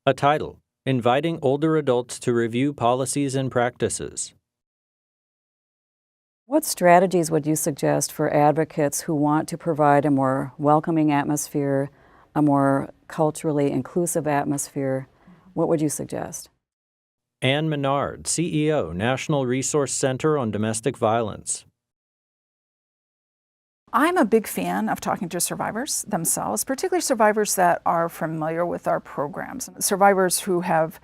A title: Inviting Older Adults to Review Policies and Practices. What strategies would you suggest for advocates who want to provide a more welcoming atmosphere, a more culturally inclusive atmosphere? What would you suggest? Ann Menard, CEO, National Resource Center on Domestic Violence. I'm a big fan of talking to survivors themselves, particularly survivors that are familiar with our programs. Survivors who have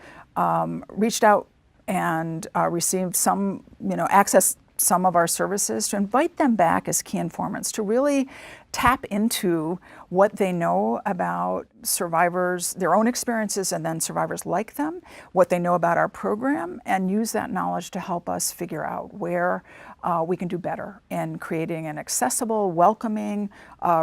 reached out and received some, access some of our services, to invite them back as key informants, to really tap into what they know about survivors, their own experiences, and then survivors like them, what they know about our program, and use that knowledge to help us figure out where we can do better in creating an accessible, welcoming,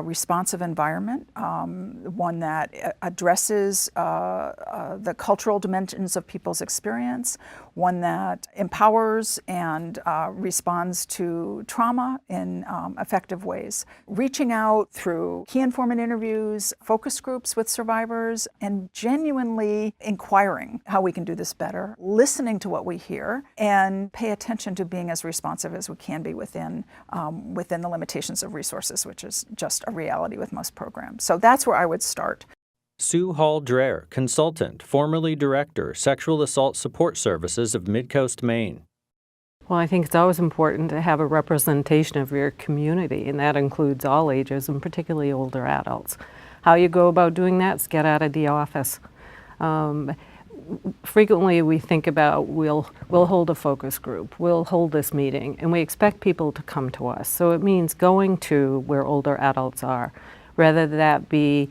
responsive environment, one that addresses the cultural dimensions of people's experience, one that empowers and responds to trauma in effective ways. Reaching out through key informant interviews, focus groups with survivors, and genuinely inquiring how we can do this better, listening to what we hear, and pay attention to being as responsive as we can be within the limitations of resources, which is just a reality with most programs. So that's where I would start. Sue Hall Dreher, consultant, formerly director, Sexual Assault Support Services of Midcoast, Maine. Well, I think it's always important to have a representation of your community, and that includes all ages, and particularly older adults. How you go about doing that is get out of the office. Frequently we think about we'll hold a focus group, we'll hold this meeting, and we expect people to come to us. So it means going to where older adults are, whether that be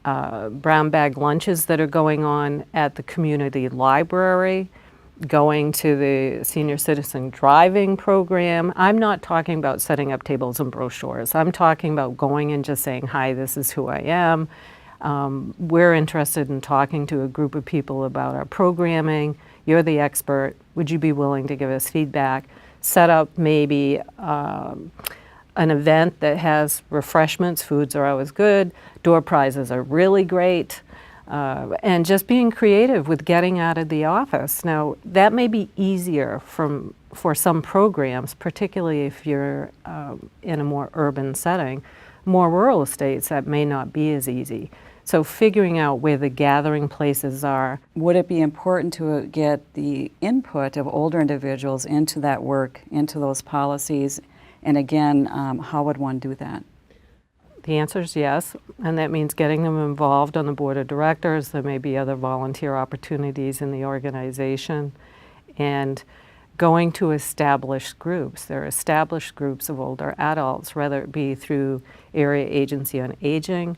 brown bag lunches that are going on at the community library, going to the senior citizen driving program. I'm not talking about setting up tables and brochures. I'm talking about going and just saying, hi, this is who I am. We're interested in talking to a group of people about our programming. You're the expert. Would you be willing to give us feedback? Set up maybe an event that has refreshments. Foods are always good. Door prizes are really great. And just being creative with getting out of the office. Now, that may be easier for some programs, particularly if you're in a more urban setting. More rural estates, that may not be as easy. So figuring out where the gathering places are. Would it be important to get the input of older individuals into that work, into those policies? And again, how would one do that? The answer is yes, and that means getting them involved on the board of directors. There may be other volunteer opportunities in the organization, and going to established groups. There are established groups of older adults, whether it be through Area Agency on Aging,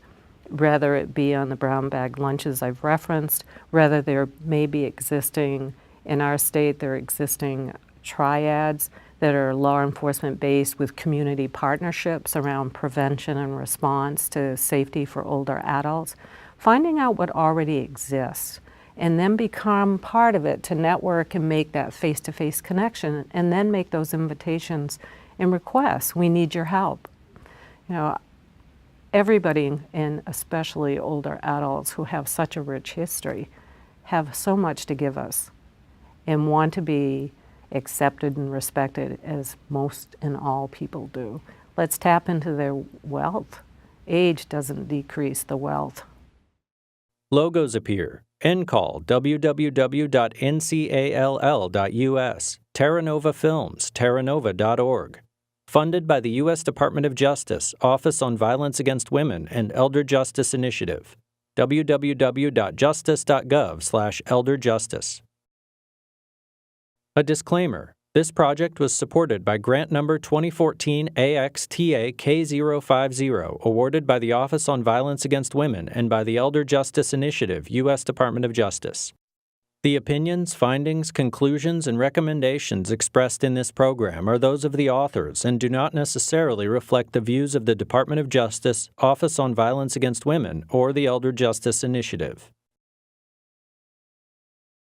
whether it be on the brown bag lunches I've referenced, whether there may be existing, in our state, there are existing triads that are law enforcement based with community partnerships around prevention and response to safety for older adults. Finding out what already exists and then become part of it to network and make that face-to-face connection, and then make those invitations and requests. We need your help. Everybody, and especially older adults who have such a rich history, have so much to give us and want to be accepted and respected as most and all people do. Let's tap into their wealth. Age doesn't decrease the wealth. Logos appear. NCALL, www.ncall.us. Terra Nova Films, terranova.org. Funded by the U.S. Department of Justice, Office on Violence Against Women and Elder Justice Initiative. www.justice.gov/elderjustice. A disclaimer. This project was supported by grant number 2014 AXTA K050, awarded by the Office on Violence Against Women and by the Elder Justice Initiative, U.S. Department of Justice. The opinions, findings, conclusions, and recommendations expressed in this program are those of the authors and do not necessarily reflect the views of the Department of Justice, Office on Violence Against Women, or the Elder Justice Initiative.